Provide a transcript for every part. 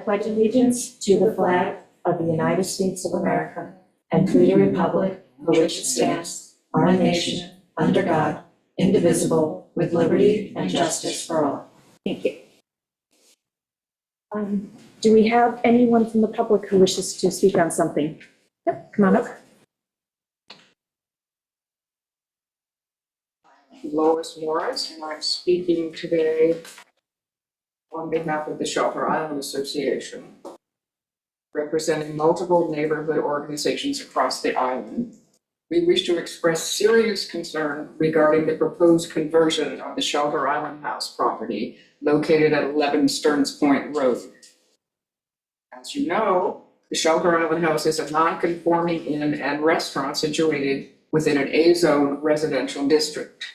pledge allegiance to the flag of the United States of America and to the republic for which it stands, one nation, under God, indivisible, with liberty and justice for all. Thank you. Do we have anyone from the public who wishes to speak on something? Yep, come on up. Lois Morris, and I'm speaking today on behalf of the Shelter Island Association, representing multiple neighborhood organizations across the island. We wish to express serious concern regarding the proposed conversion of the Shelter Island House property located at 11 Stearns Point Road. As you know, the Shelter Island House is a non-conforming inn and restaurant situated within an A-zone residential district.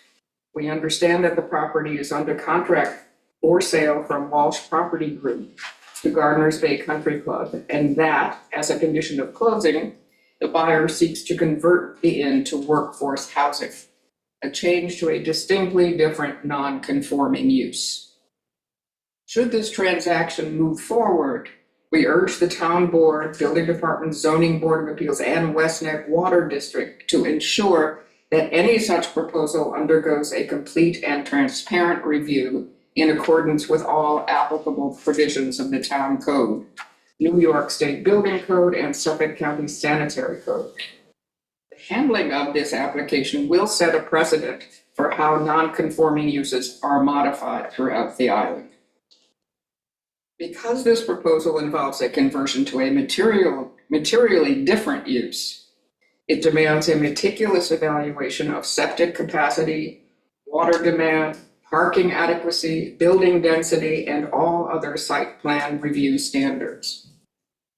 We understand that the property is under contract for sale from Walsh Property Group to Gardeners Bay Country Club, and that, as a condition of closing, the buyer seeks to convert the inn to workforce housing, a change to a distinctly different non-conforming use. Should this transaction move forward, we urge the Town Board, Building Department, Zoning Board of Appeals, and West Neck Water District to ensure that any such proposal undergoes a complete and transparent review in accordance with all applicable provisions of the Town Code, New York State Building Code, and Suffolk County Sanitary Code. The handling of this application will set a precedent for how non-conforming uses are modified throughout the island. Because this proposal involves a conversion to a materially different use, it demands a meticulous evaluation of septic capacity, water demand, parking adequacy, building density, and all other site plan review standards.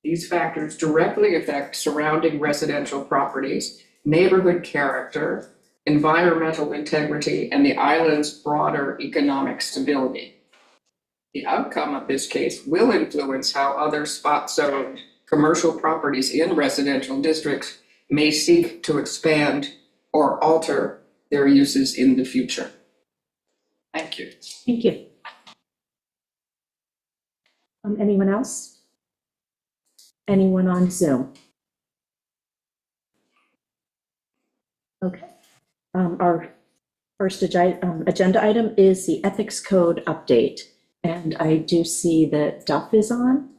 These factors directly affect surrounding residential properties, neighborhood character, environmental integrity, and the island's broader economic stability. The outcome of this case will influence how other spot zone commercial properties in residential districts may seek to expand or alter their uses in the future. Thank you. Thank you. Anyone else? Anyone on Zoom? Okay. Our first agenda item is the Ethics Code update. And I do see that Duff is on.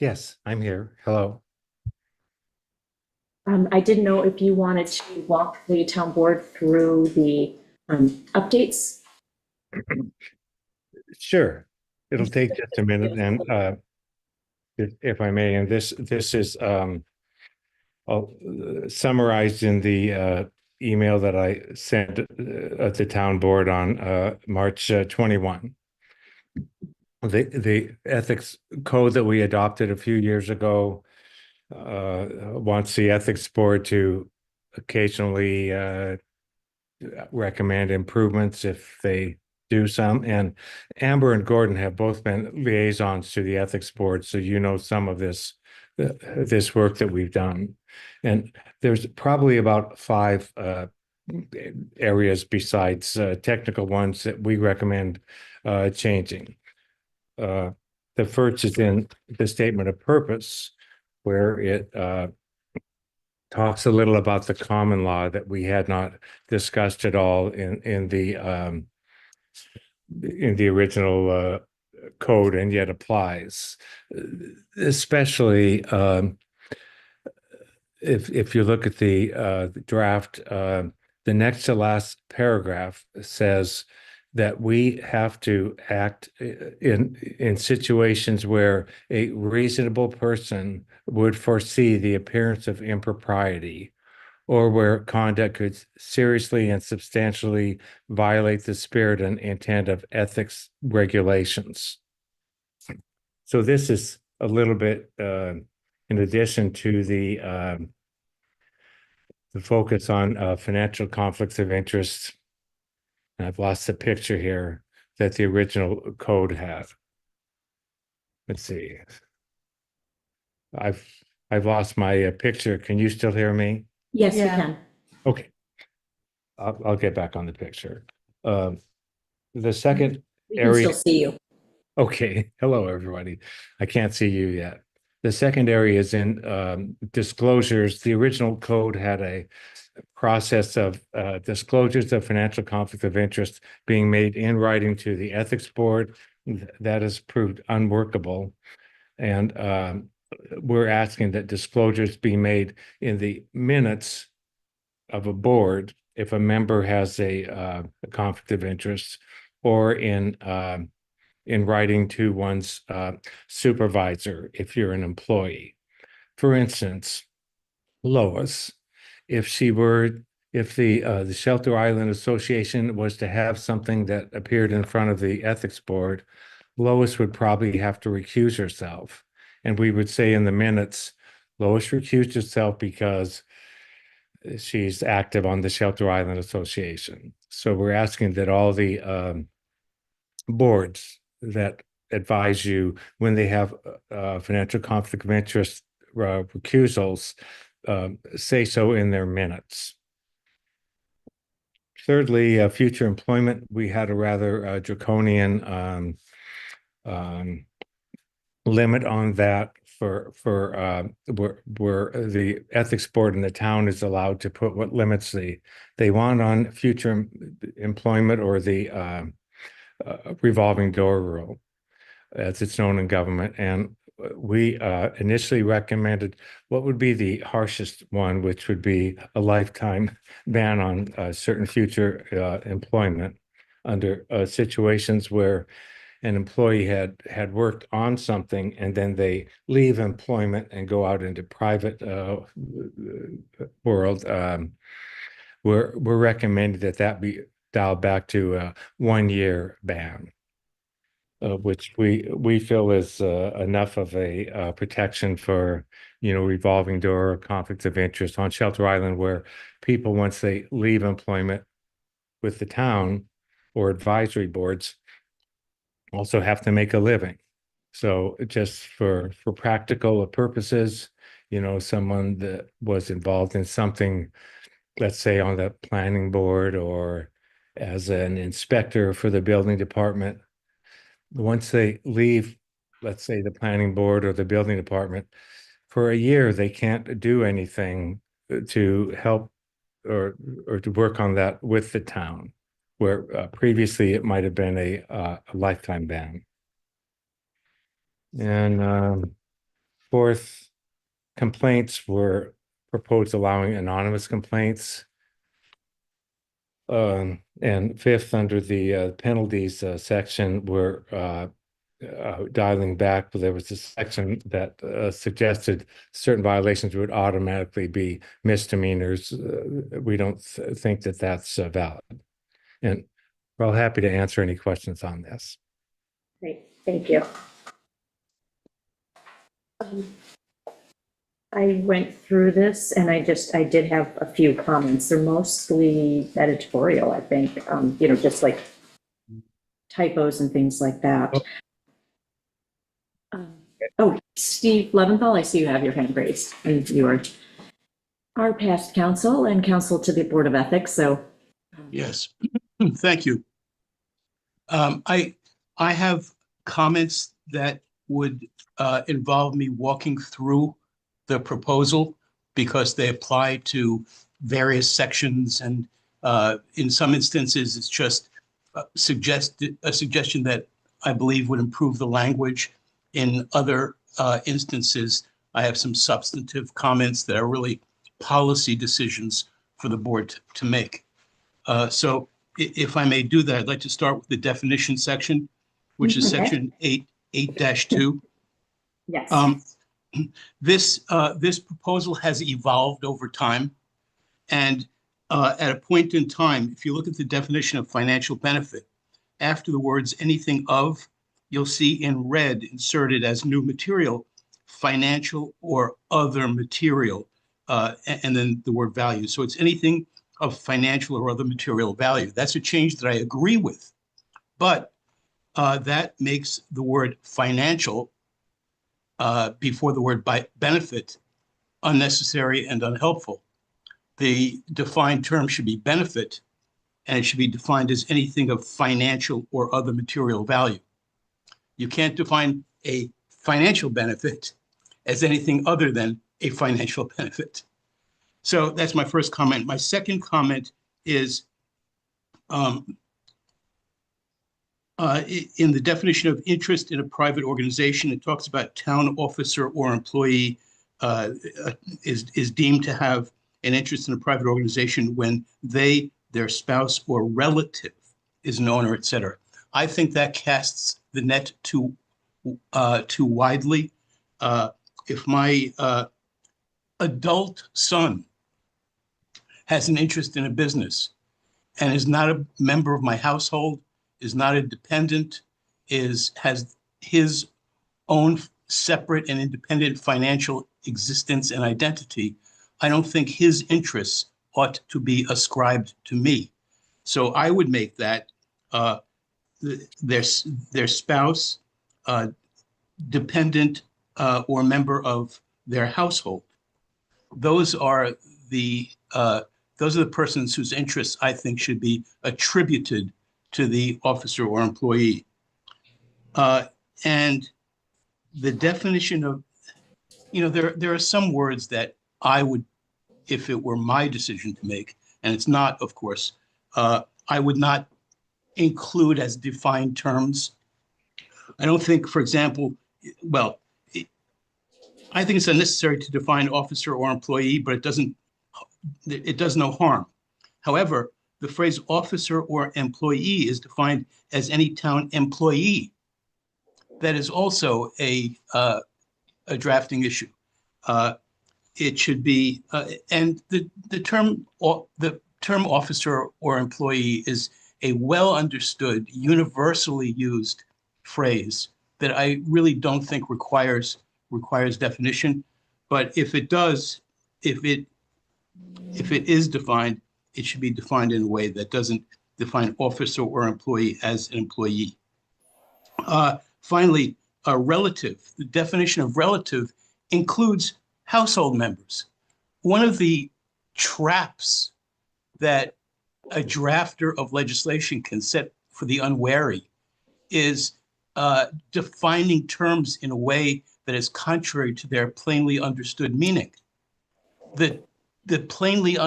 Yes, I'm here. Hello. I didn't know if you wanted to walk the town board through the updates. Sure. It'll take just a minute, and if I may, and this is summarized in the email that I sent at the town board on March 21. The ethics code that we adopted a few years ago wants the ethics board to occasionally recommend improvements if they do some. And Amber and Gordon have both been liaisons to the ethics board, so you know some of this work that we've done. And there's probably about 5 areas besides technical ones that we recommend changing. The first is in the statement of purpose, where it talks a little about the common law that we had not discussed at all in the original code, and yet applies, especially if you look at the draft. The next to last paragraph says that we have to act in situations where a reasonable person would foresee the appearance of impropriety, or where conduct could seriously and substantially violate the spirit and intent of ethics regulations. So this is a little bit in addition to the focus on financial conflicts of interest. I've lost the picture here that the original code had. Let's see. I've lost my picture. Can you still hear me? Yes, we can. Okay. I'll get back on the picture. Um, the second We can area. still see you. Okay, hello, everybody. I can't see you yet. The second area is in disclosures. The original code had a process of disclosures of financial conflict of interest being made in writing to the ethics board. That has proved unworkable. And we're asking that disclosures be made in the minutes of a board if a member has a conflict of interest, or in writing to one's supervisor if you're an employee. For instance, Lois, if the Shelter Island Association was to have something that appeared in front of the ethics board, Lois would probably have to recuse herself. And we would say in the minutes, Lois recused herself because she's active on the Shelter Island Association. So we're asking that all the boards that advise you when they have financial conflict of interest recusals say so in their minutes. Thirdly, future employment, we had a rather draconian limit on that for where the ethics board in the town is allowed to put what limits they want on future employment, or the revolving door rule, as it's known in government. And we initially recommended what would be the harshest one, which would be a lifetime ban on certain future employment under situations where an employee had worked on something and then they leave employment and go out into private world. We're recommending that be dialed back to a 1-year ban. Which we feel is enough of a protection for, revolving door conflicts of interest on Shelter Island, where people, once they leave employment with the town or advisory boards, also have to make a living. So just for practical purposes, someone that was involved in something, let's say on the planning board or as an inspector for the building department, once they leave, let's say the planning board or the building department, for a year, they can't do anything to help or to work on that with the town, where previously it might have been a lifetime ban. And fourth, complaints were proposed allowing anonymous complaints. And fifth, under the penalties section, we're dialing back. There was a section that suggested certain violations would automatically be misdemeanors. We don't think that that's valid. And we're all happy to answer any questions on this. Great, thank you. I went through this and I did have a few comments. They're mostly editorial, I think, just like typos and things like that. Steve Leventhal, I see you have your hand raised, and you are our past counsel and counsel to the Board of Ethics, so. Yes, thank you. I have comments that would involve me walking through the proposal because they apply to various sections, and in some instances, it's just a suggestion that I believe would improve the language. In other instances, I have some substantive comments that are really policy decisions for the board to make. So if I may do that, I'd like to start with the definition section, which is section 8-2. Yes. This proposal has evolved over time. And at a point in time, if you look at the definition of financial benefit, after the words anything of, you'll see in red inserted as new material, financial or other material, and then the word value. So it's anything of financial or other material value. That's a change that I agree with, but that makes the word financial before the word benefit unnecessary and unhelpful. The defined term should be benefit, and it should be defined as anything of financial or other material value. You can't define a financial benefit as anything other than a financial benefit. So that's my first comment. My second comment is in the definition of interest in a private organization, it talks about town officer or employee is deemed to have an interest in a private organization when they, their spouse, or relative is an owner, et cetera. I think that casts the net too widely. If my adult son has an interest in a business and is not a member of my household, is not a dependent, has his own separate and independent financial existence and identity, I don't think his interests ought to be ascribed to me. So I would make that their spouse, dependent, or member of their household. Those are the persons whose interests I think should be attributed to the officer or employee. And the definition of, there are some words that I would, if it were my decision to make, and it's not, of course, I would not include as defined terms. I don't think, for example, well, I think it's unnecessary to define officer or employee, but it does no harm. However, the phrase officer or employee is defined as any town employee. That is also a drafting issue. It should be, and the term officer or employee is a well understood, universally used phrase that I really don't think requires definition. But if it does, if it is defined, it should be defined in a way that doesn't define officer or employee as an employee. Finally, a relative. The definition of relative includes household members. One of the traps that a drafter of legislation can set for the unwary is defining terms in a way that is contrary to their plainly understood meaning. The plainly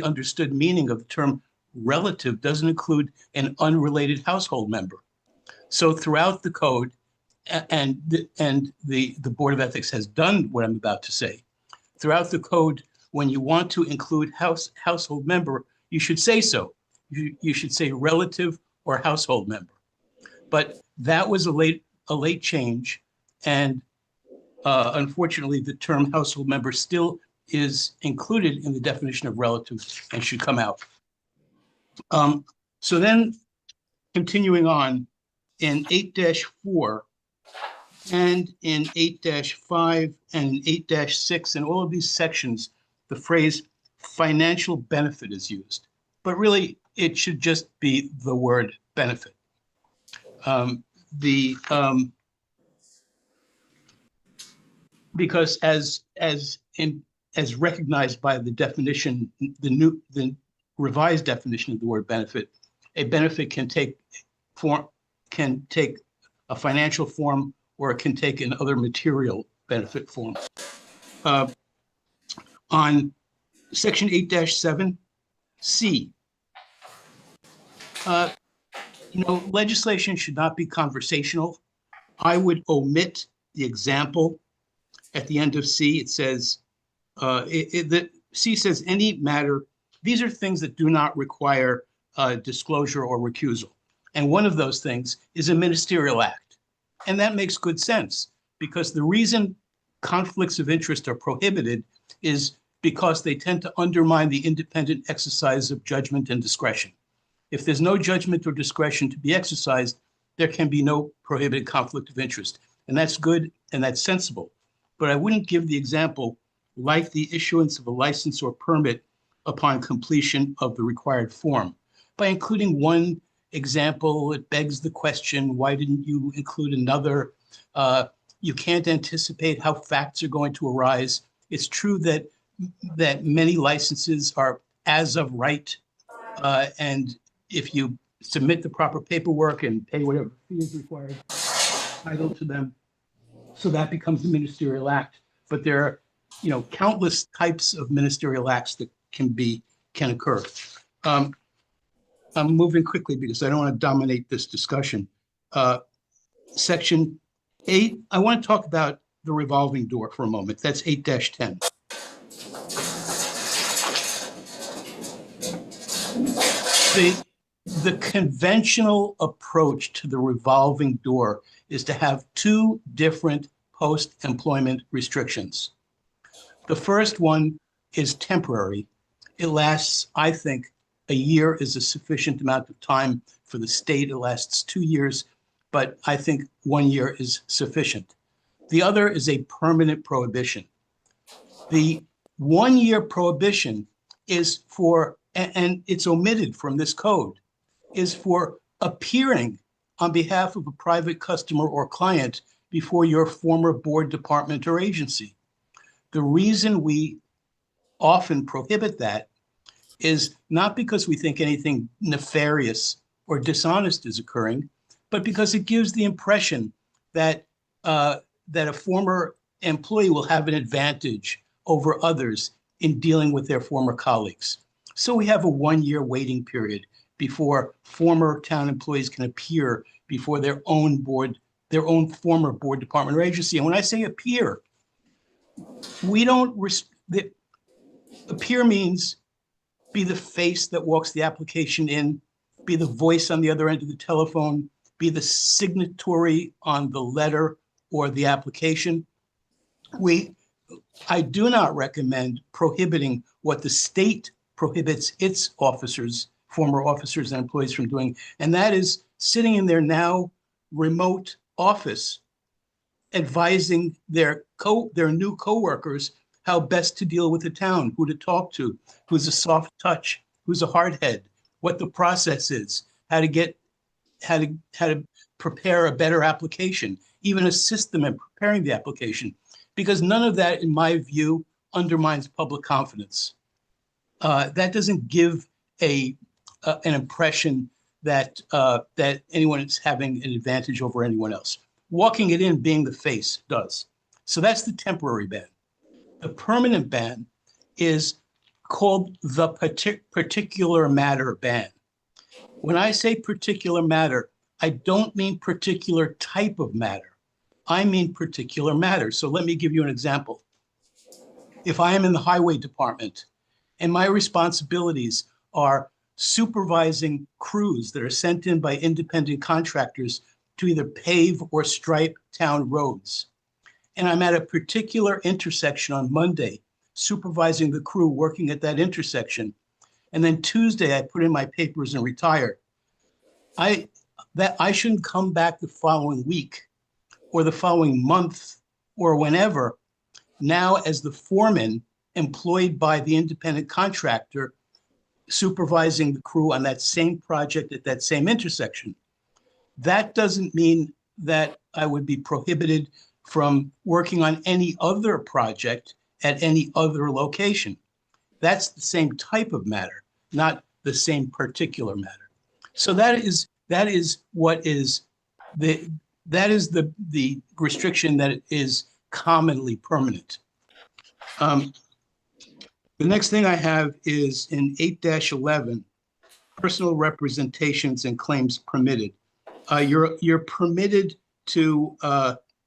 understood meaning of the term relative doesn't include an unrelated household member. So throughout the code, and the Board of Ethics has done what I'm about to say, throughout the code, when you want to include household member, you should say so. You should say relative or household member. But that was a late change, and unfortunately, the term household member still is included in the definition of relative and should come out. So then, continuing on, in 8-4 and in 8-5 and in 8-6, in all of these sections, the phrase financial benefit is used, but really it should just be the word benefit. Because as recognized by the definition, the revised definition of the word benefit, a benefit can take a financial form, or it can take another material benefit form. On section 8-7, C, legislation should not be conversational. I would omit the example at the end of C. It says, C says any matter, these are things that do not require disclosure or recusal. And one of those things is a ministerial act. And that makes good sense, because the reason conflicts of interest are prohibited is because they tend to undermine the independent exercise of judgment and discretion. If there's no judgment or discretion to be exercised, there can be no prohibited conflict of interest. And that's good and that's sensible. But I wouldn't give the example like the issuance of a license or permit upon completion of the required form. By including one example, it begs the question, why didn't you include another? You can't anticipate how facts are going to arise. It's true that many licenses are as of right And if you submit the proper paperwork and pay whatever fee is required, title to them, so that becomes a ministerial act. But there are, countless types of ministerial acts that can occur. I'm moving quickly because I don't want to dominate this discussion. Section 8, I want to talk about the revolving door for a moment. That's 8-10. The conventional approach to the revolving door is to have two different post-employment restrictions. The first one is temporary. It lasts, I think, a year is a sufficient amount of time. For the state, it lasts 2 years, but I think 1 year is sufficient. The other is a permanent prohibition. The 1 year prohibition is for, and it's omitted from this code, is for appearing on behalf of a private customer or client before your former board, department, or agency. The reason we often prohibit that is not because we think anything nefarious or dishonest is occurring, but because it gives the impression that that a former employee will have an advantage over others in dealing with their former colleagues. So we have a 1 year waiting period before former town employees can appear before their own board, their own former board, department, or agency. And when I say appear, we don't, appear means be the face that walks the application in, be the voice on the other end of the telephone, be the signatory on the letter or the application. I do not recommend prohibiting what the state prohibits its officers, former officers and employees from doing, and that is sitting in their now remote office, advising their new coworkers how best to deal with the town, who to talk to, who's a soft touch, who's a hard head, what the process is, how to prepare a better application, even assist them in preparing the application, because none of that, in my view, undermines public confidence. That doesn't give an impression that that anyone is having an advantage over anyone else. Walking it in, being the face, does. So that's the temporary ban. The permanent ban is called the particular matter ban. When I say particular matter, I don't mean particular type of matter. I mean particular matter. So let me give you an example. If I am in the highway department and my responsibilities are supervising crews that are sent in by independent contractors to either pave or stripe town roads, and I'm at a particular intersection on Monday, supervising the crew working at that intersection, and then Tuesday I put in my papers and retire, I shouldn't come back the following week or the following month or whenever, now as the foreman employed by the independent contractor supervising the crew on that same project at that same intersection. That doesn't mean that I would be prohibited from working on any other project at any other location. That's the same type of matter, not the same particular matter. So that is what is the restriction that is commonly permanent. The next thing I have is in 8-11, personal representations and claims permitted. You're permitted to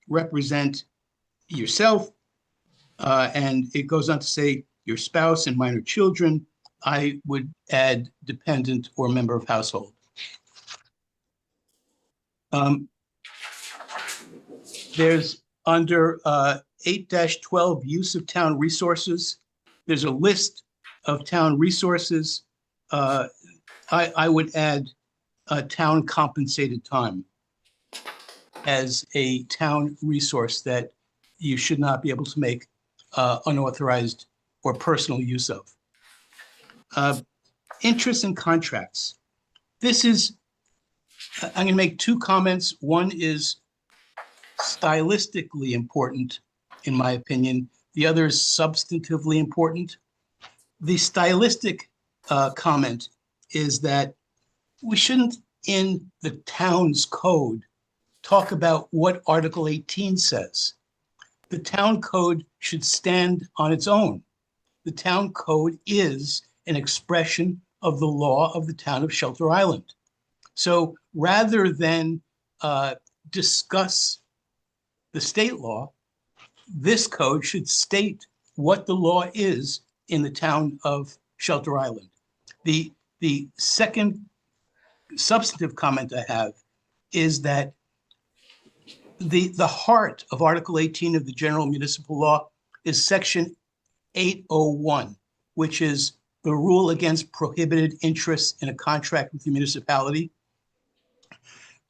represent yourself, and it goes on to say your spouse and minor children. I would add dependent or member of household. There's under 8-12 use of town resources. There's a list of town resources. I would add town compensated time as a town resource that you should not be able to make unauthorized or personal use of. Interest in contracts. This is, I'm going to make two comments. One is stylistically important, in my opinion. The other is substantively important. The stylistic comment is that we shouldn't, in the town's code, talk about what Article 18 says. The town code should stand on its own. The town code is an expression of the law of the town of Shelter Island. So rather than discuss the state law, this code should state what the law is in the town of Shelter Island. The second substantive comment I have is that the heart of Article 18 of the General Municipal Law is Section 801, which is the rule against prohibited interest in a contract with the municipality.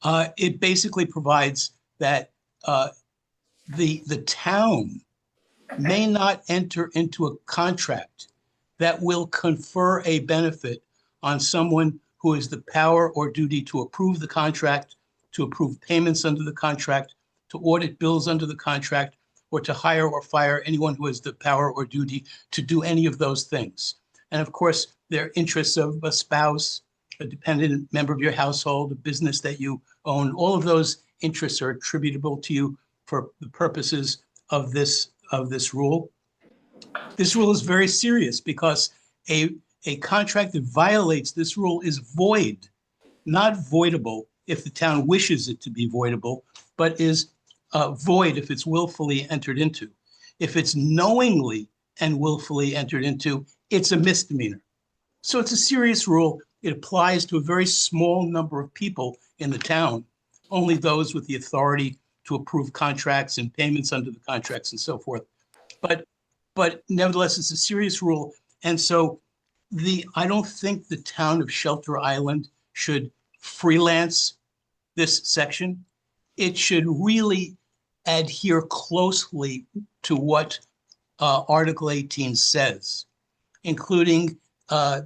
It basically provides that the town may not enter into a contract that will confer a benefit on someone who has the power or duty to approve the contract, to approve payments under the contract, to audit bills under the contract, or to hire or fire anyone who has the power or duty to do any of those things. And of course, there are interests of a spouse, a dependent member of your household, a business that you own. All of those interests are attributable to you for the purposes of this rule. This rule is very serious because a contract that violates this rule is void, not voidable if the town wishes it to be voidable, but is void if it's willfully entered into. If it's knowingly and willfully entered into, it's a misdemeanor. So it's a serious rule. It applies to a very small number of people in the town, only those with the authority to approve contracts and payments under the contracts and so forth. But nevertheless, it's a serious rule. And so I don't think the town of Shelter Island should freelance this section. It should really adhere closely to what Article 18 says, including the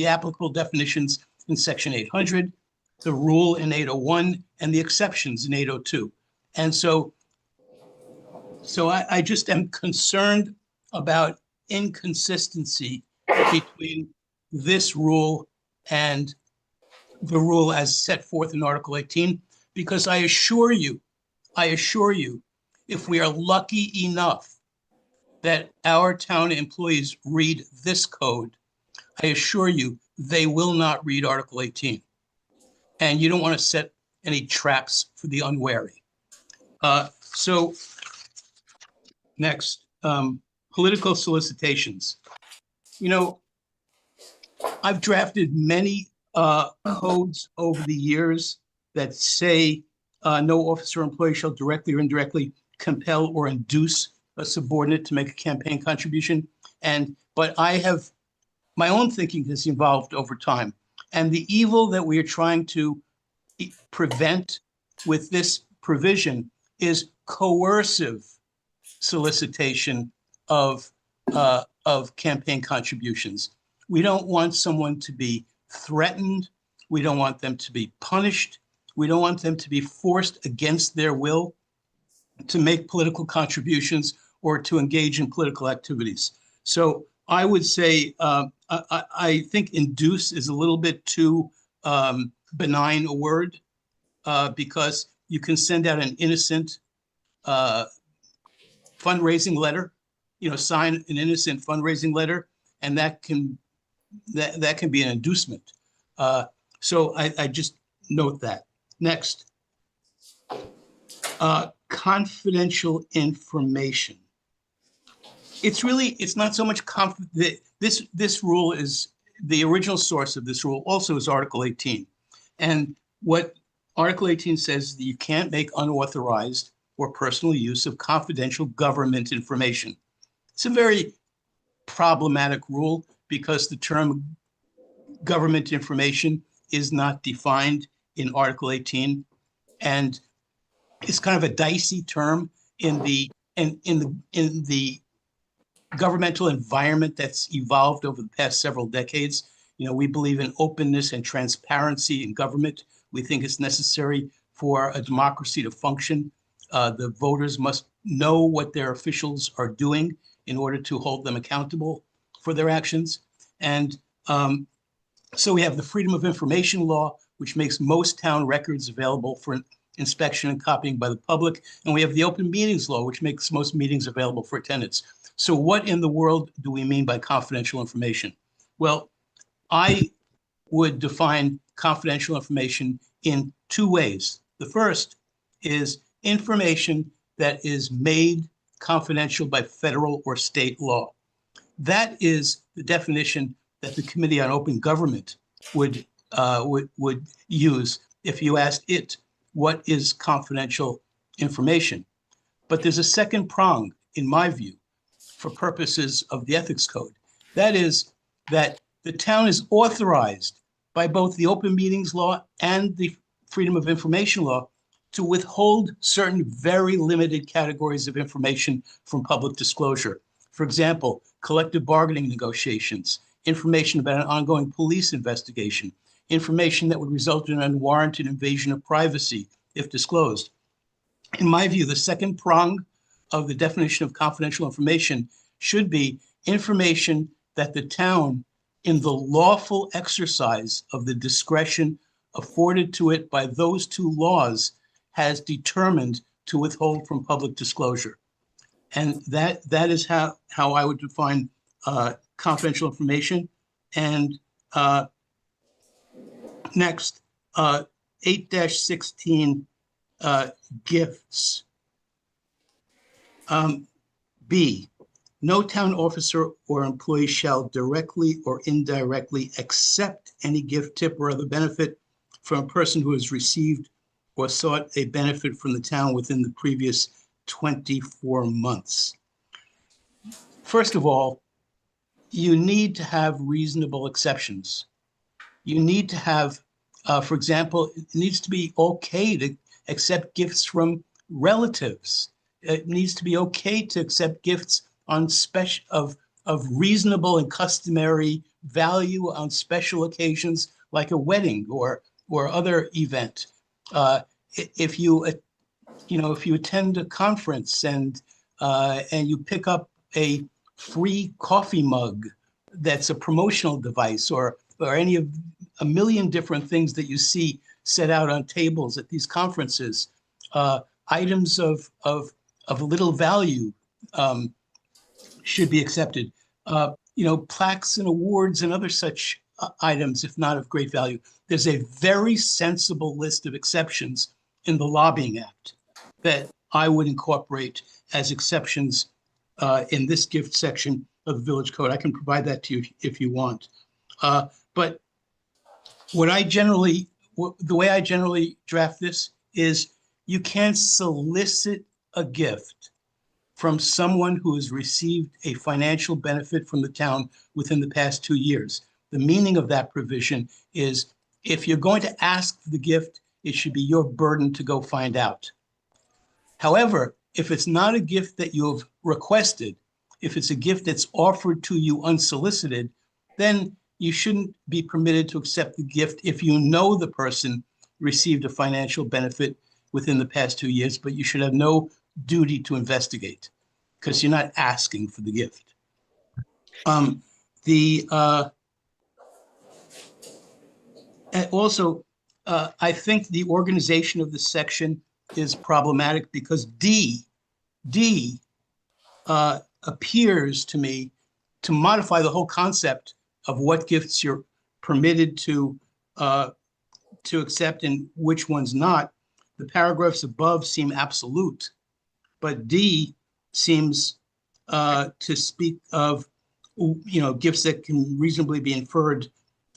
applicable definitions in Section 800, the rule in 801, and the exceptions in 802. And so I just am concerned about inconsistency between this rule and the rule as set forth in Article 18, because I assure you, if we are lucky enough that our town employees read this code, I assure you, they will not read Article 18. And you don't want to set any traps for the unwary. So next, political solicitations. You know, I've drafted many codes over the years that say no officer or employee shall directly or indirectly compel or induce a subordinate to make a campaign contribution. But I have, my own thinking has evolved over time. And the evil that we are trying to prevent with this provision is coercive solicitation of campaign contributions. We don't want someone to be threatened. We don't want them to be punished. We don't want them to be forced against their will to make political contributions or to engage in political activities. So I would say, I think induce is a little bit too benign a word because you can send out an innocent fundraising letter, sign an innocent fundraising letter, and that can be an inducement. So I just note that. Next, confidential information. It's not so much this rule is the original source of this rule also is Article 18. And what Article 18 says that you can't make unauthorized or personal use of confidential government information. It's a very problematic rule because the term government information is not defined in Article 18. And it's kind of a dicey term in the governmental environment that's evolved over the past several decades. We believe in openness and transparency in government. We think it's necessary for a democracy to function. The voters must know what their officials are doing in order to hold them accountable. for their actions. And so we have the Freedom of Information Law, which makes most town records available for inspection and copying by the public. And we have the Open Meetings Law, which makes most meetings available for attendance. So what in the world do we mean by confidential information? Well, I would define confidential information in two ways. The first is information that is made confidential by federal or state law. That is the definition that the Committee on Open Government would use if you asked it, what is confidential information? But there's a second prong, in my view, for purposes of the Ethics Code. That is that the town is authorized by both the Open Meetings Law and the Freedom of Information Law to withhold certain very limited categories of information from public disclosure. For example, collective bargaining negotiations, information about an ongoing police investigation, information that would result in an unwarranted invasion of privacy if disclosed. In my view, the second prong of the definition of confidential information should be information that the town, in the lawful exercise of the discretion afforded to it by those two laws, has determined to withhold from public disclosure. And that is how I would define confidential information. And next, 8-16 gifts. B, no town officer or employee shall directly or indirectly accept any gift, tip, or other benefit from a person who has received or sought a benefit from the town within the previous 24 months. First of all, you need to have reasonable exceptions. You need to have, for example, it needs to be okay to accept gifts from relatives. It needs to be okay to accept gifts on of reasonable and customary value on special occasions like a wedding or other event. If you attend a conference and you pick up a free coffee mug that's a promotional device or any of a million different things that you see set out on tables at these conferences, items of little value should be accepted. Plaques and awards and other such items, if not of great value. There's a very sensible list of exceptions in the Lobbying Act that I would incorporate as exceptions in this gift section of the Village Code. I can provide that to you if you want. But the way I generally draft this is you can't solicit a gift from someone who has received a financial benefit from the town within the past 2 years. The meaning of that provision is if you're going to ask for the gift, it should be your burden to go find out. However, if it's not a gift that you have requested, if it's a gift that's offered to you unsolicited, then you shouldn't be permitted to accept the gift if you know the person received a financial benefit within the past 2 years, but you should have no duty to investigate because you're not asking for the gift. I think the organization of this section is problematic because D appears to me to modify the whole concept of what gifts you're permitted to accept and which ones not. The paragraphs above seem absolute, but D seems to speak of gifts that can reasonably be inferred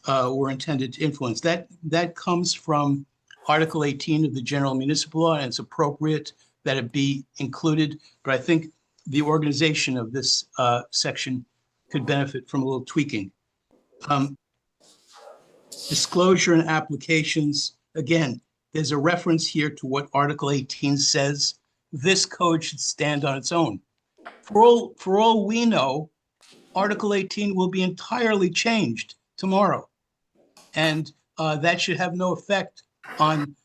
were intended to influence. That comes from Article 18 of the General Municipal Law, and it's appropriate that it be included. But I think the organization of this section could benefit from a little tweaking. Disclosure and applications. Again, there's a reference here to what Article 18 says. This code should stand on its own. For all we know, Article 18 will be entirely changed tomorrow. And that should have no effect on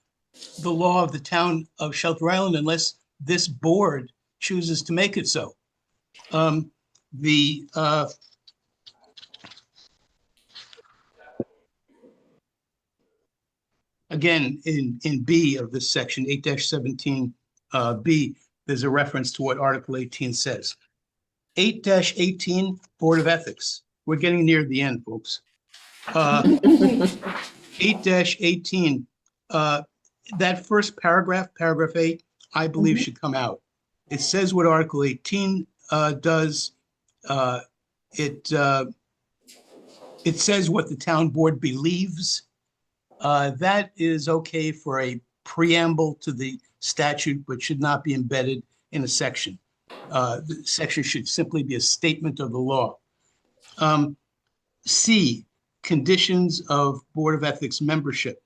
the law of the town of Shelter Island unless this board chooses to make it so. again, in B of this section, 8-17 B, there's a reference to what Article 18 says. 8-18, Board of Ethics. We're getting near the end, folks. 8-18, that first paragraph, paragraph 8, I believe should come out. It says what Article 18 does. It says what the town board believes. That is okay for a preamble to the statute, but should not be embedded in a section. The section should simply be a statement of the law. C, conditions of Board of Ethics membership.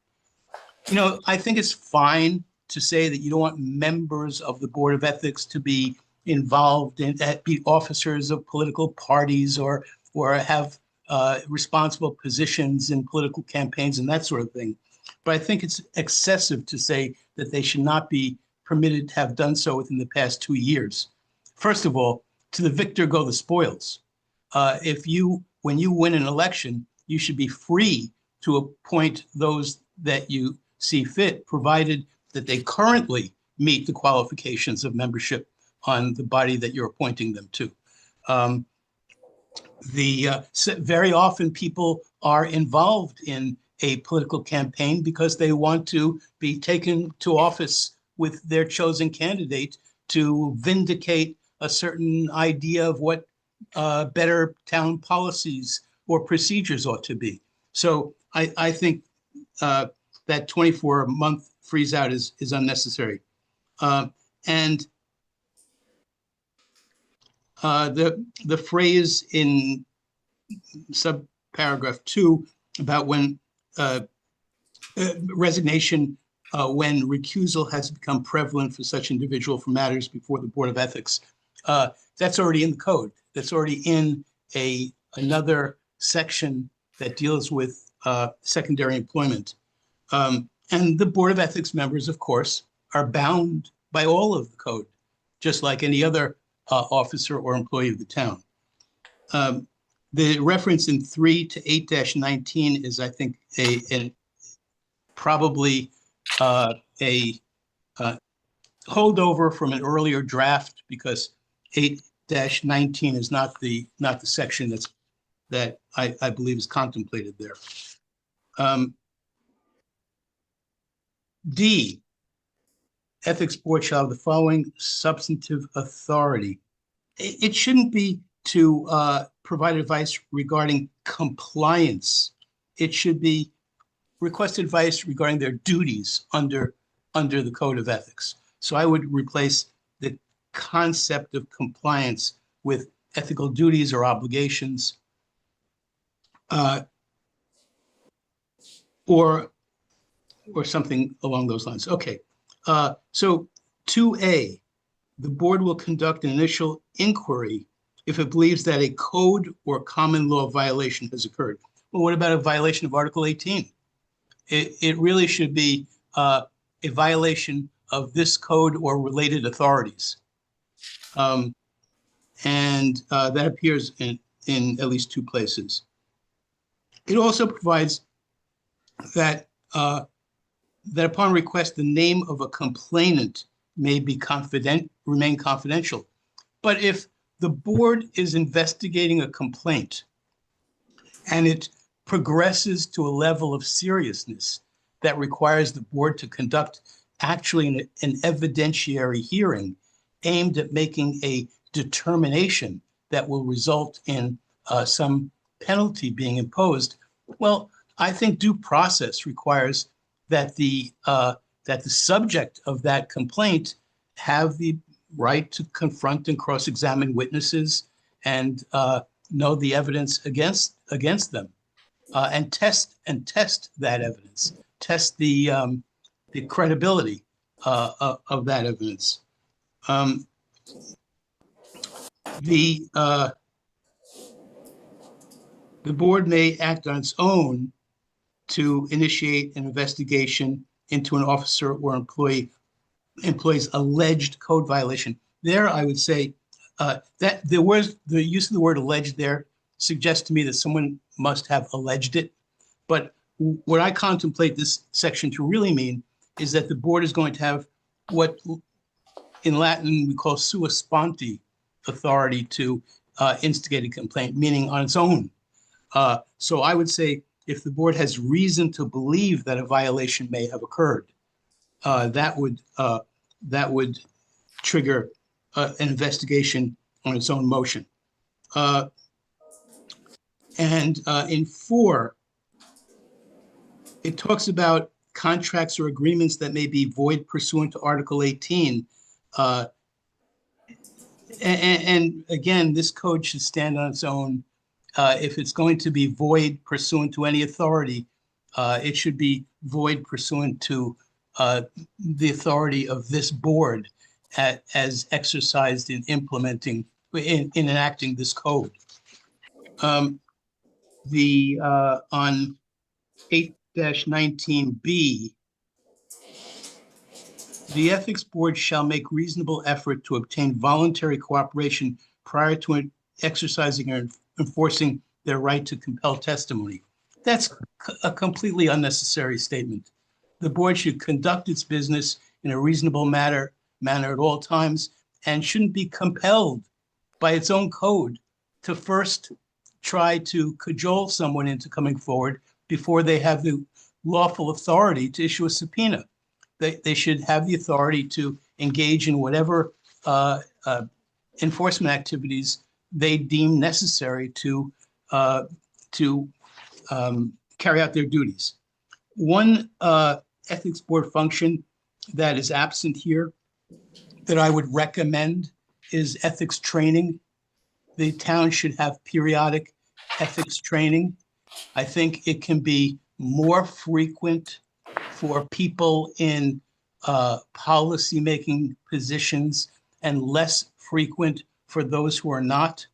I think it's fine to say that you don't want members of the Board of Ethics to be involved in, be officers of political parties or have responsible positions in political campaigns and that sort of thing. But I think it's excessive to say that they should not be permitted to have done so within the past 2 years. First of all, to the victor go the spoils. When you win an election, you should be free to appoint those that you see fit, provided that they currently meet the qualifications of membership on the body that you're appointing them to. Very often people are involved in a political campaign because they want to be taken to office with their chosen candidate to vindicate a certain idea of what better town policies or procedures ought to be. So I think that 24-month freeze out is unnecessary. And the phrase in subparagraph 2 about when resignation when recusal has become prevalent for such individual for matters before the Board of Ethics, that's already in the code. That's already in another section that deals with secondary employment. And the Board of Ethics members, of course, are bound by all of the code, just like any other officer or employee of the town. The reference in 3 to 8-19 is, I think, probably a holdover from an earlier draft, because 8-19 is not the section that I believe is contemplated there. D, Ethics Board shall have the following substantive authority. It shouldn't be to provide advice regarding compliance. It should be request advice regarding their duties under the Code of Ethics. So I would replace the concept of compliance with ethical duties or obligations, or something along those lines. Okay, so 2A, the board will conduct an initial inquiry if it believes that a code or common law violation has occurred. Well, what about a violation of Article 18? It really should be a violation of this code or related authorities. And that appears in at least 2 places. It also provides that that upon request, the name of a complainant may be remain confidential. But if the board is investigating a complaint and it progresses to a level of seriousness that requires the board to conduct actually an evidentiary hearing aimed at making a determination that will result in some penalty being imposed, well, I think due process requires that the subject of that complaint have the right to confront and cross-examine witnesses and know the evidence against them, and test that evidence, test the credibility of that evidence. The board may act on its own to initiate an investigation into an officer or employee's alleged code violation. There, I would say that the use of the word alleged there suggests to me that someone must have alleged it, but what I contemplate this section to really mean is that the board is going to have what in Latin we call sua sponte authority to instigate a complaint, meaning on its own. So I would say if the board has reason to believe that a violation may have occurred, that would trigger an investigation on its own motion. And in 4, it talks about contracts or agreements that may be void pursuant to Article 18. And again, this code should stand on its own. If it's going to be void pursuant to any authority, it should be void pursuant to the authority of this board as exercised in implementing, in enacting this code. On 8-19B, the Ethics Board shall make reasonable effort to obtain voluntary cooperation prior to exercising or enforcing their right to compel testimony. That's a completely unnecessary statement. The board should conduct its business in a reasonable manner at all times and shouldn't be compelled by its own code to first try to cajole someone into coming forward before they have the lawful authority to issue a subpoena. They should have the authority to engage in whatever enforcement activities they deem necessary to carry out their duties. One ethics board function that is absent here that I would recommend is ethics training. The town should have periodic ethics training. I think it can be more frequent for people in policy-making positions and less frequent for those who are not.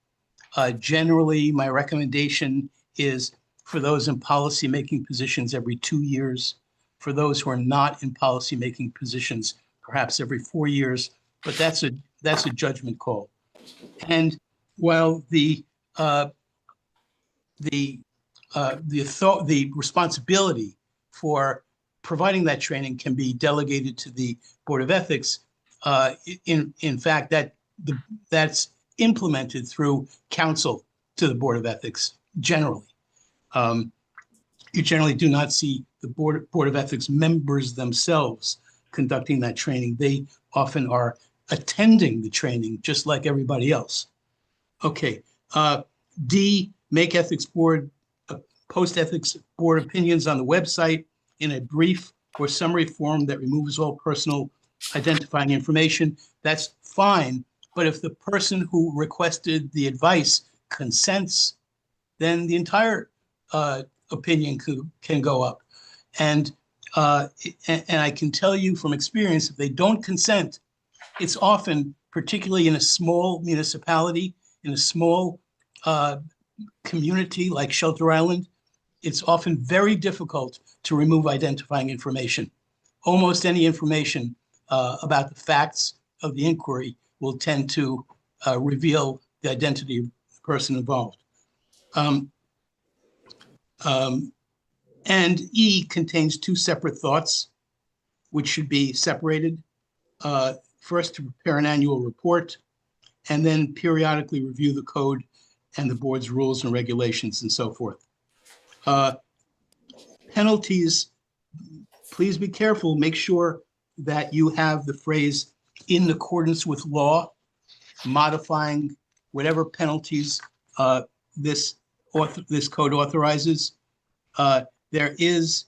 Generally, my recommendation is for those in policy-making positions every 2 years. For those who are not in policy-making positions, perhaps every 4 years, but that's a judgment call. And while the responsibility for providing that training can be delegated to the Board of Ethics, in fact, that's implemented through counsel to the Board of Ethics generally. You generally do not see the Board of Ethics members themselves conducting that training. They often are attending the training just like everybody else. Okay, D, make ethics board, post ethics board opinions on the website in a brief or summary form that removes all personal identifying information. That's fine, but if the person who requested the advice consents, then the entire opinion can go up. And I can tell you from experience, if they don't consent, it's often, particularly in a small municipality, in a small community like Shelter Island, it's often very difficult to remove identifying information. Almost any information about the facts of the inquiry will tend to reveal the identity of the person involved. And E contains 2 separate thoughts, which should be separated. First, to prepare an annual report, and then periodically review the code and the board's rules and regulations and so forth. Penalties, please be careful. Make sure that you have the phrase "in accordance with law," modifying whatever penalties this code authorizes. There is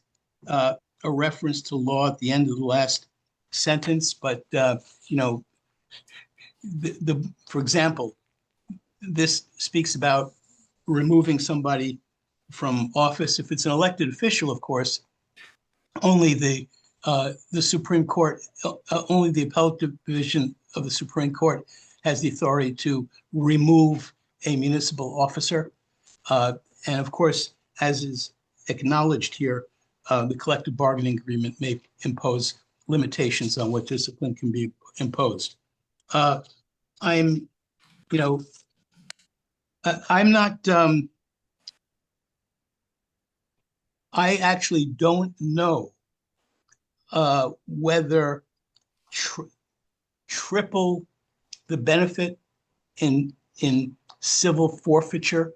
a reference to law at the end of the last sentence, but you know, for example, this speaks about removing somebody from office. If it's an elected official, of course, only the Supreme Court, only the appellate division of the Supreme Court has the authority to remove a municipal officer. And of course, as is acknowledged here, the collective bargaining agreement may impose limitations on what discipline can be imposed. I'm not I actually don't know whether triple the benefit in civil forfeiture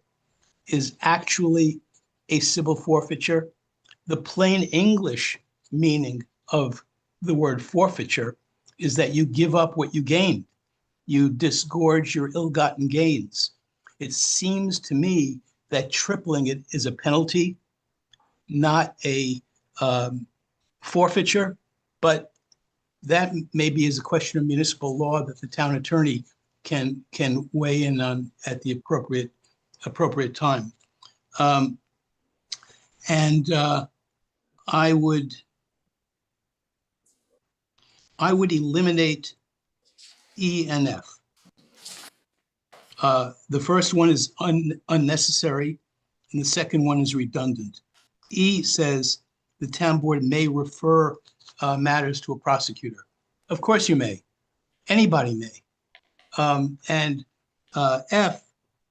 is actually a civil forfeiture. The plain English meaning of the word forfeiture is that you give up what you gained. You disgorge your ill-gotten gains. It seems to me that tripling it is a penalty, not a forfeiture, but that maybe is a question of municipal law that the town attorney can weigh in on at the appropriate time. And I would eliminate E and F. The first one is unnecessary, and the second one is redundant. E says the town board may refer matters to a prosecutor. Of course you may. Anybody may. And F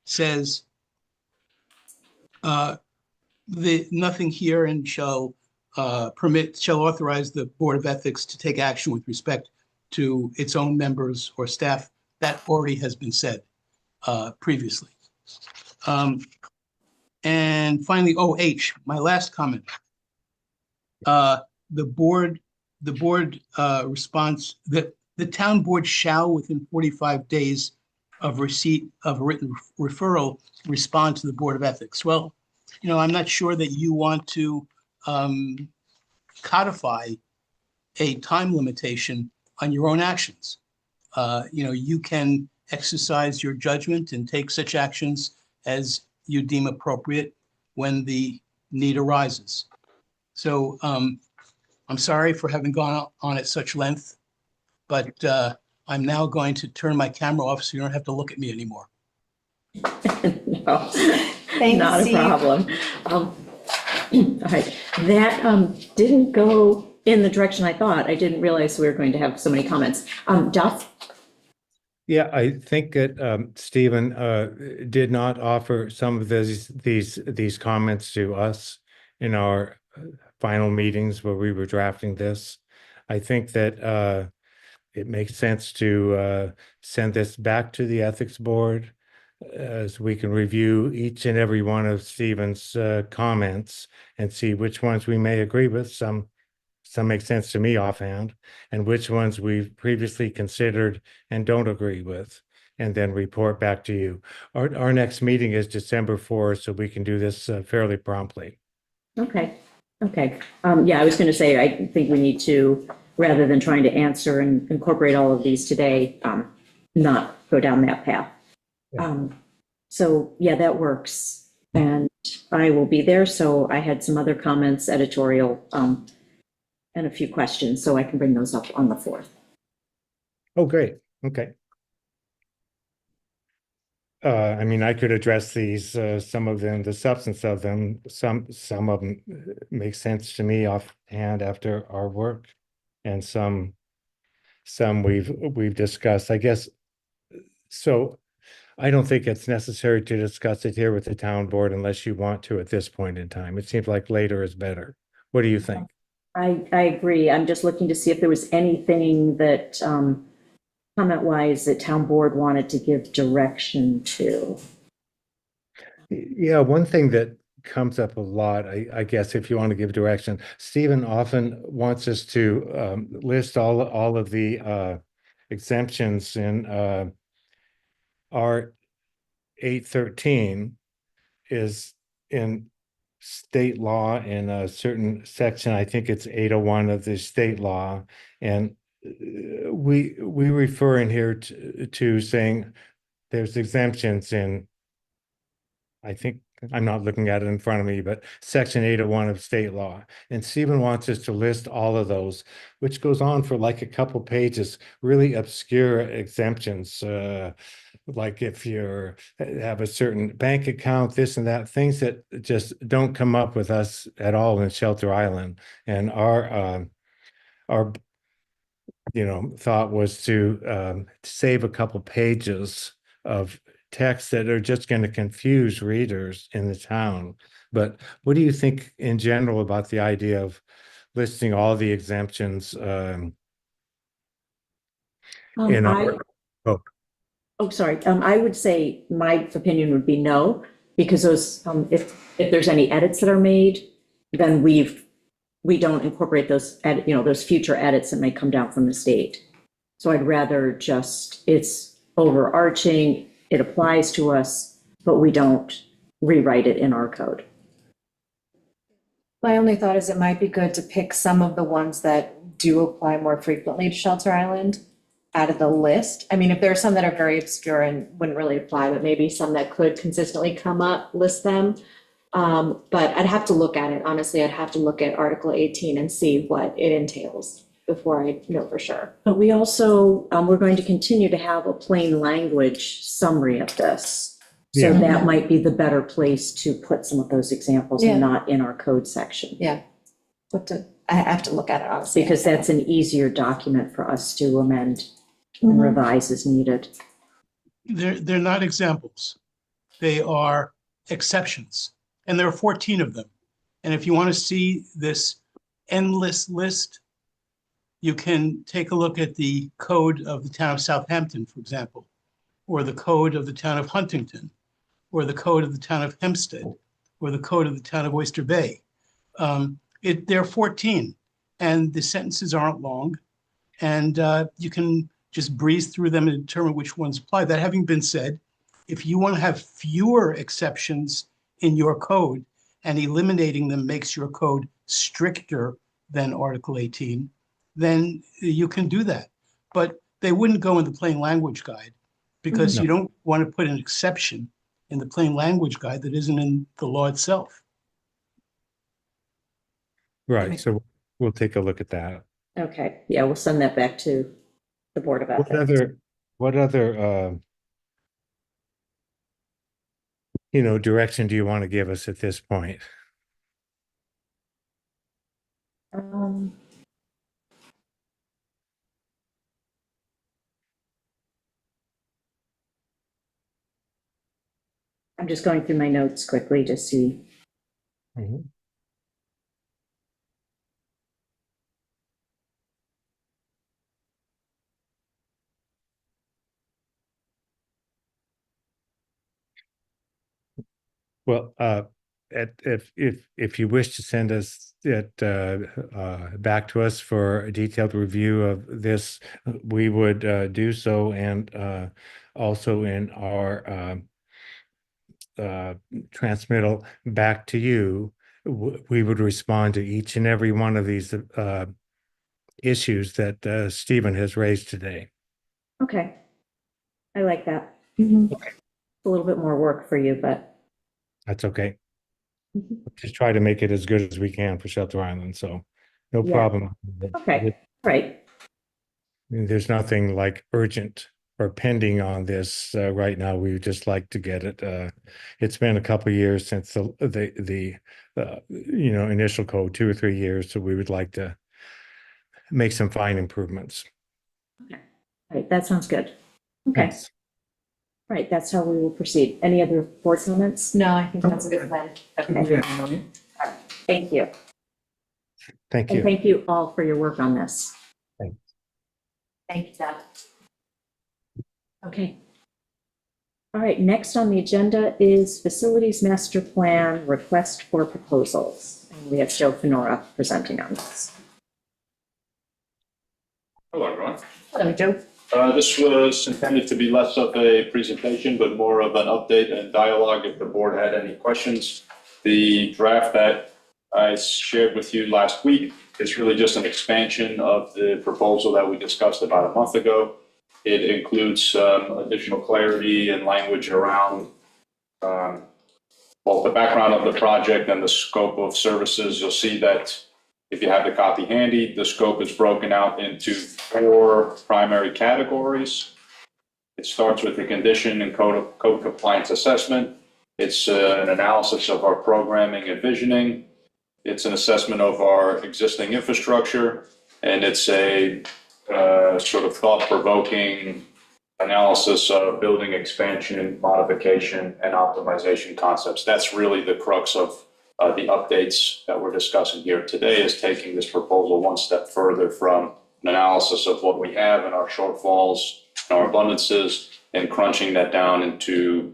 says nothing here and shall authorize the Board of Ethics to take action with respect to its own members or staff. That already has been said previously. And finally, H, my last comment. The board response that the town board shall, within 45 days of receipt of a written referral, respond to the Board of Ethics. Well, I'm not sure that you want to codify a time limitation on your own actions. You can exercise your judgment and take such actions as you deem appropriate when the need arises. So I'm sorry for having gone on at such length, but I'm now going to turn my camera off so you don't have to look at me anymore. No, Thanks, not a Steve. problem. All right, that didn't go in the direction I thought. I didn't realize we were going to have so many comments. Duff? Yeah, I think that Stephen did not offer some of these comments to us in our final meetings where we were drafting this. I think that it makes sense to send this back to the ethics board as we can review each and every one of Stephen's comments and see which ones we may agree with. Some make sense to me offhand, and which ones we've previously considered and don't agree with, and then report back to you. Our next meeting is December 4th, so we can do this fairly promptly. Okay. Yeah, I was going to say, I think we need to, rather than trying to answer and incorporate all of these today, not go down that path. Yeah. So yeah, that works. And I will be there. So I had some other comments, editorial, and a few questions, so I can bring those up on the 4th. Oh, great. Okay. I mean, I could address these, some of them, the substance of them, some of them make sense to me offhand after our work, and some we've discussed, I guess. So I don't think it's necessary to discuss it here with the town board unless you want to at this point in time. It seems like later is better. What do you think? I agree. I'm just looking to see if there was anything that, comment-wise, that town board wanted to give direction to. Yeah, one thing that comes up a lot, I guess, if you want to give direction, Stephen often wants us to list all of the exemptions in R 813 is in state law in a certain section. I think it's 801 of the state law, and we refer in here to saying there's exemptions in, I think, I'm not looking at it in front of me, but section 801 of state law. And Stephen wants us to list all of those, which goes on for like a couple pages, really obscure exemptions. Like if you have a certain bank account, this and that, things that just don't come up with us at all in Shelter Island. And our thought was to save a couple pages of text that are just going to confuse readers in the town. But what do you think in general about the idea of listing all the exemptions in our code? Oh, sorry. I would say my opinion would be no, because those, if there's any edits that are made, then we don't incorporate those those future edits that may come down from the state. So I'd rather just, it's overarching, it applies to us, but we don't rewrite it in our code. My only thought is it might be good to pick some of the ones that do apply more frequently to Shelter Island out of the list. I mean, if there are some that are very obscure and wouldn't really apply, but maybe some that could consistently come up, list them. But I'd have to look at it. Honestly, I'd have to look at Article 18 and see what it entails before I know for sure. But we also, we're going to continue to have a plain language summary of this. So Yeah. that might be the better place to put some of those examples Yeah. and not in our code section. Yeah. I have to look at it, honestly. Because that's an easier document for us to amend and Mhm. revise as needed. They're not examples. They are exceptions. And there are 14 of them. And if you want to see this endless list, you can take a look at the code of the town of Southampton, for example, or the code of the town of Huntington, or the code of the town of Hempstead, or the code of the town of Oyster Bay. There are 14, and the sentences aren't long, and you can just breeze through them and determine which ones apply. That having been said, if you want to have fewer exceptions in your code and eliminating them makes your code stricter than Article 18, then you can do that. But they wouldn't go in the plain language guide because No. you don't want to put an exception in the plain language guide that isn't in the law itself. Right, so we'll take a look at that. Okay, yeah, we'll send that back to the Board of What Ethics. other direction do you want to give us at this point? Um, I'm just going through my notes quickly to see. Mhm. Well, if you wish to send us it back to us for a detailed review of this, we would do so, and also in our transmittal back to you, we would respond to each and every one of these issues that Stephen has raised today. Okay. I like that. Mhm. A little bit more work for you, but. That's okay. Mhm. Just try to make it as good as we can for Shelter Island, so no Yeah. problem. Okay, right. There's nothing like urgent or pending on this right now. We would just like to get it. It's been a couple of years since the initial code, 2 or 3 years, so we would like to make some fine improvements. Right, that sounds good. Okay, Thanks. right, that's how we will proceed. Any other board comments? No, I think that's a good plan. Okay, thank you. Thank And you. thank you all for your work on this. Thank you, Deb. Okay. All right, next on the agenda is Facilities Master Plan Request for Proposals. And we have Joe Fenora presenting on this. Hello, everyone. Hello, Joe. This was intended to be less of a presentation, but more of an update and dialogue if the board had any questions. The draft that I shared with you last week is really just an expansion of the proposal that we discussed about a month ago. It includes additional clarity and language around both the background of the project and the scope of services. You'll see that if you have the copy handy, the scope is broken out into 4 primary categories. It starts with the condition and code compliance assessment. It's an analysis of our programming and visioning. It's an assessment of our existing infrastructure, and it's a sort of thought-provoking analysis of building expansion, modification, and optimization concepts. That's really the crux of The updates that we're discussing here today is taking this proposal one step further from an analysis of what we have and our shortfalls and our abundances, and crunching that down into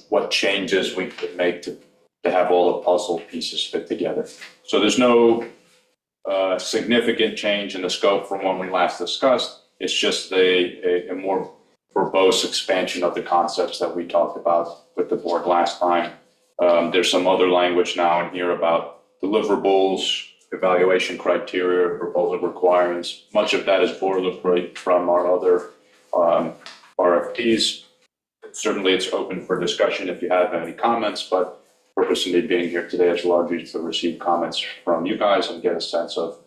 what changes we could make to have all the puzzle pieces fit together. So there's no significant change in the scope from when we last discussed. It's just a more verbose expansion of the concepts that we talked about with the board last time. There's some other language now in here about deliverables, evaluation criteria, proposal requirements. Much of that is boilerplate from our other RFPs. Certainly, it's open for discussion if you have any comments, but the purpose of me being here today is largely to receive comments from you guys and get a sense of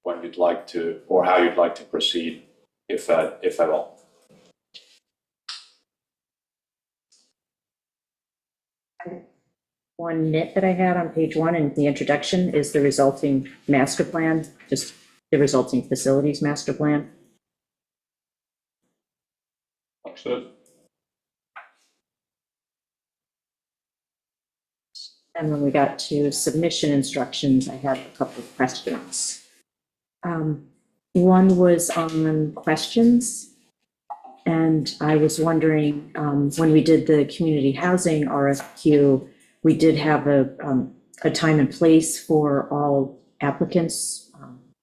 when you'd like to, or how you'd like to proceed, if at all. One nit that I had on page 1 in the introduction is the resulting master plan, just the resulting facilities master plan. Understood? And when we got to submission instructions, I had a couple of questions. One was on questions. And I was wondering, when we did the community housing RFQ, we did have a time and place for all applicants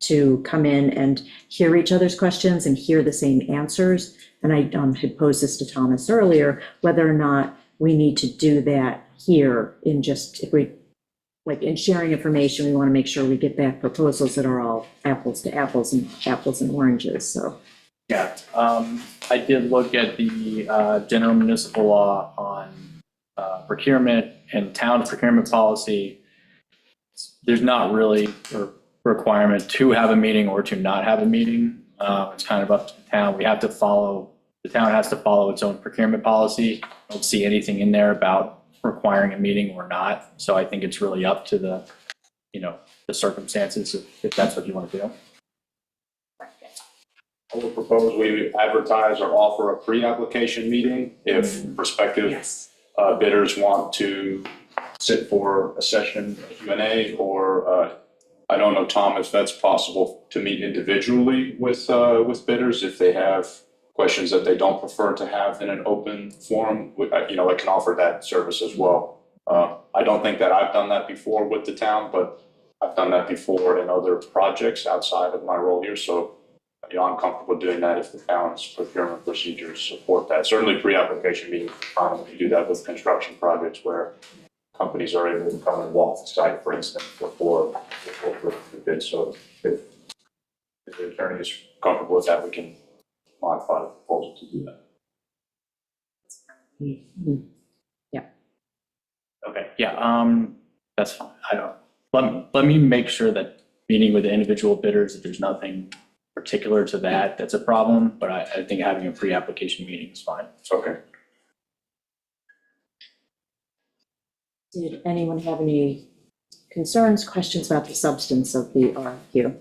to come in and hear each other's questions and hear the same answers. And I had posed this to Thomas earlier, whether or not we need to do that here in just, if we, like in sharing information, we want to make sure we get back proposals that are all apples to apples and oranges, so. Yeah, I did look at the general municipal law on procurement and town procurement policy. There's not really a requirement to have a meeting or to not have a meeting. It's kind of up to the town. The town has to follow its own procurement policy. I don't see anything in there about requiring a meeting or not. So I think it's really up to the circumstances if that's what you want to do. I would propose we advertise or offer a pre-application meeting if prospective bidders want to sit for a session, Q&A, or I don't know, Tom, if that's possible to meet individually with bidders if they have questions that they don't prefer to have in an open forum. I can offer that service as well. I don't think that I've done that before with the town, but I've done that before in other projects outside of my role here. So I'm comfortable doing that if the town's procurement procedures support that. Certainly pre-application meetings, we do that with construction projects where companies are able to come and walk the site, for instance, before the bid. So if the attorney is comfortable with that, we can modify the proposal to do that. Yeah. Okay, yeah, that's fine. Let me make sure that meeting with the individual bidders, if there's nothing particular to that's a problem, but I think having a pre-application meeting is fine. Okay. Did anyone have any concerns, questions about the substance of the RFQ?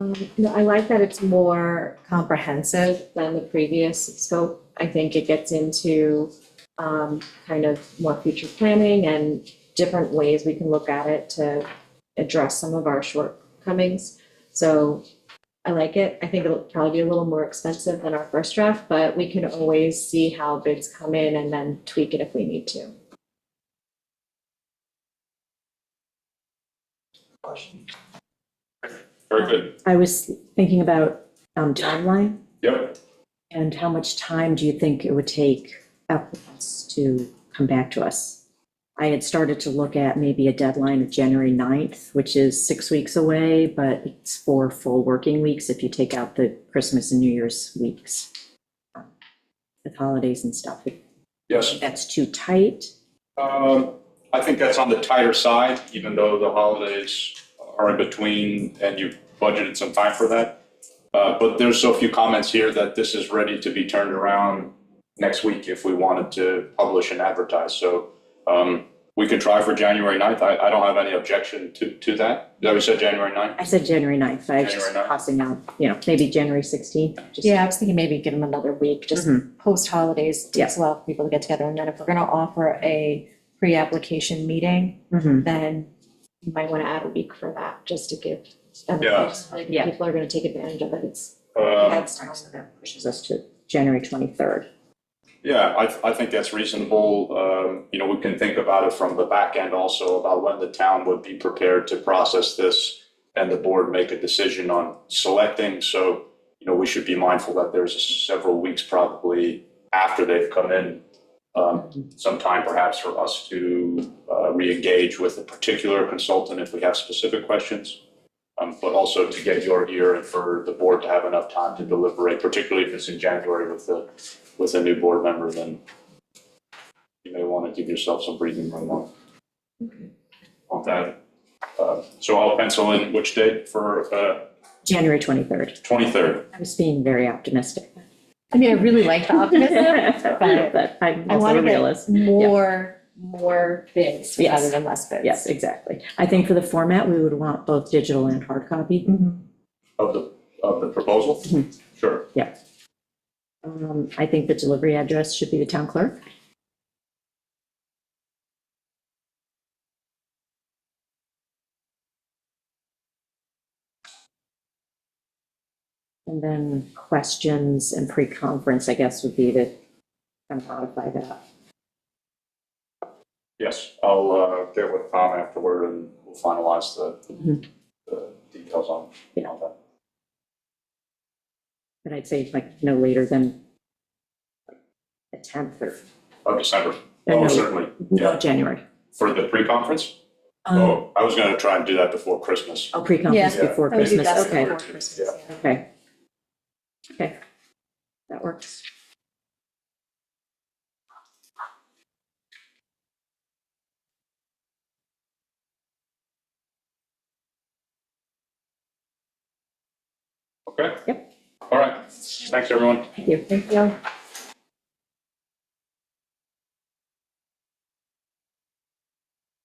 I like that it's more comprehensive than the previous scope. I think it gets into kind of more future planning and different ways we can look at it to address some of our shortcomings. So I like it. I think it'll probably be a little more expensive than our first draft, but we can always see how bids come in and then tweak it if we need to. Very good. I was thinking about timeline, Yep. and how much time do you think it would take applicants to come back to us? I had started to look at maybe a deadline of January 9th, which is 6 weeks away, but it's 4 full working weeks if you take out the Christmas and New Year's weeks with holidays and stuff. Yes. That's too tight. I think that's on the tighter side, even though the holidays are in between and you've budgeted some time for that. But there's so few comments here that this is ready to be turned around next week if we wanted to publish and advertise. So we could try for January 9th. I don't have any objection to that. Is that what you said, January 9th? I said January 9th, I was just January 9th. tossing out, maybe January 16th. just- Yeah, I was thinking maybe give them another week, just Mhm. post holidays, takes a while for people to get together. And then if we're gonna offer a pre-application meeting, Mhm. then you might want to add a week for that, just to give. Yeah. Like, Yeah. people are going to take advantage of it. It's, That's time, so that pushes us to January 23rd. Yeah, I think that's reasonable. You know, we can think about it from the back end also about when the town would be prepared to process this and the board make a decision on selecting. So, you know, we should be mindful that there's several weeks probably after they've come in. Some time perhaps for us to re-engage with a particular consultant if we have specific questions. But also to get your ear and for the board to have enough time to deliberate, particularly if it's in January with a new board member, then you may want to give yourself some breathing room on that. So I'll pencil in which date for January 23rd. 23rd. I was being very optimistic. I mean, I really like the optimism, but But I'm I also want a to realist. get more bids Yes. rather than less bids. Yes, exactly. I think for the format, we would want both digital and hard copy. Mhm. Of the proposal? Mhm. Sure. I think the delivery address should be the town clerk. And then questions and pre-conference, I guess, would be to kind of modify that. Yes, I'll get with Tom afterward and we'll finalize Mhm. the details on that. But I'd say like no later than the 10th or, Of December. no, Oh, certainly. no, Yeah. January. For the pre-conference? Oh, I was going to try and do that before Christmas. Pre-conference Yeah. before I would do Christmas, that okay, before Christmas, yeah. okay. Okay, that works. Okay? Yep. All right. Thanks, everyone. Thank you. Thank you.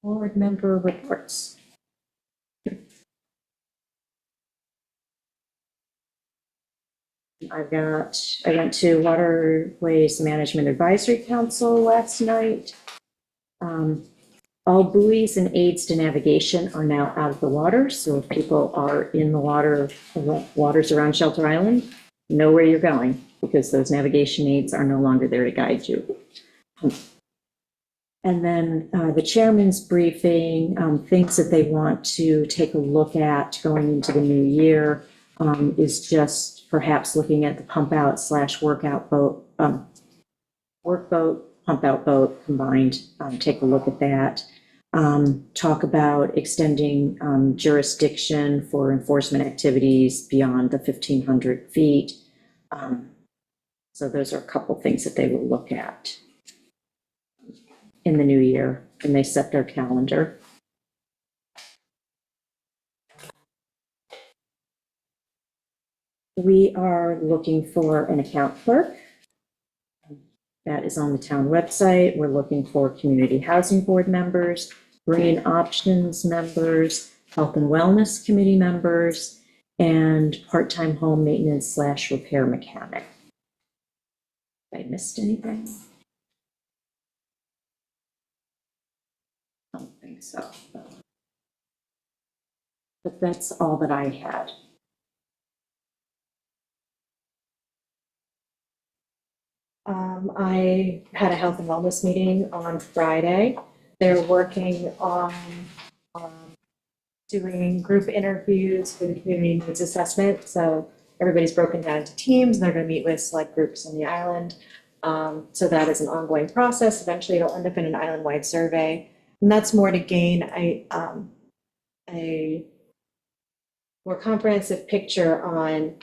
Board member reports. I went to Waterways Management Advisory Council last night. All buoys and aids to navigation are now out of the water, so if people are in the waters around Shelter Island, know where you're going, because those navigation aids are no longer there to guide you. And then the chairman's briefing, things that they want to take a look at going into the new year is just perhaps looking at the pump out / workout boat, workboat, pump out boat combined. Take a look at that. Talk about extending jurisdiction for enforcement activities beyond the 1,500 feet. So those are a couple things that they will look at in the new year, and they set their calendar. We are looking for an account clerk. That is on the town website. We're looking for community housing board members, green options members, health and wellness committee members, and part-time home maintenance / repair mechanic. Have I missed anything? I don't think so. But that's all that I had. I had a health and wellness meeting on Friday. They're working on doing group interviews for the community needs assessment. So everybody's broken down into teams. They're going to meet with select groups on the island. So that is an ongoing process. Eventually it'll end up in an island-wide survey. And that's more to gain a more comprehensive picture on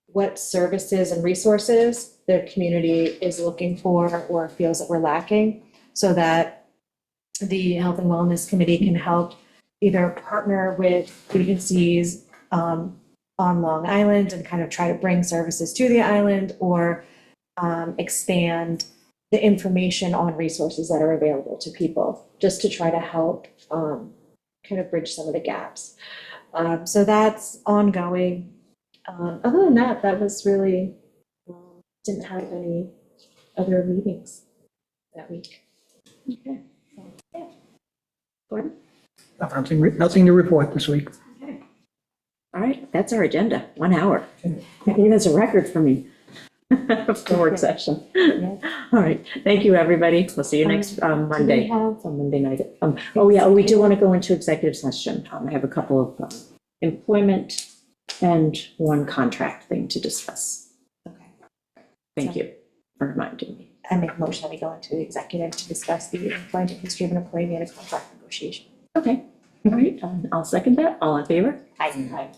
what services and resources their community is looking for or feels that we're lacking, so that the Health and Wellness Committee can help either partner with agencies on Long Island and kind of try to bring services to the island, or expand the information on resources that are available to people, just to try to help kind of bridge some of the gaps. So that's ongoing. Other than that, that was really, didn't have any other meetings that week. Okay. Gordon? Nothing to report this week. All right, that's our agenda, 1 hour. I think that's a record for me. For work session. All right, thank you, everybody. We'll see you next Monday, on Monday night. We do want to go into executive session. I have a couple of employment and one contract thing to discuss. Okay. Thank you for reminding me. I make a motion that we go into the executive to discuss the employment history of an employee and a contract negotiation. Okay, all right, I'll second that. All in favor? Aye.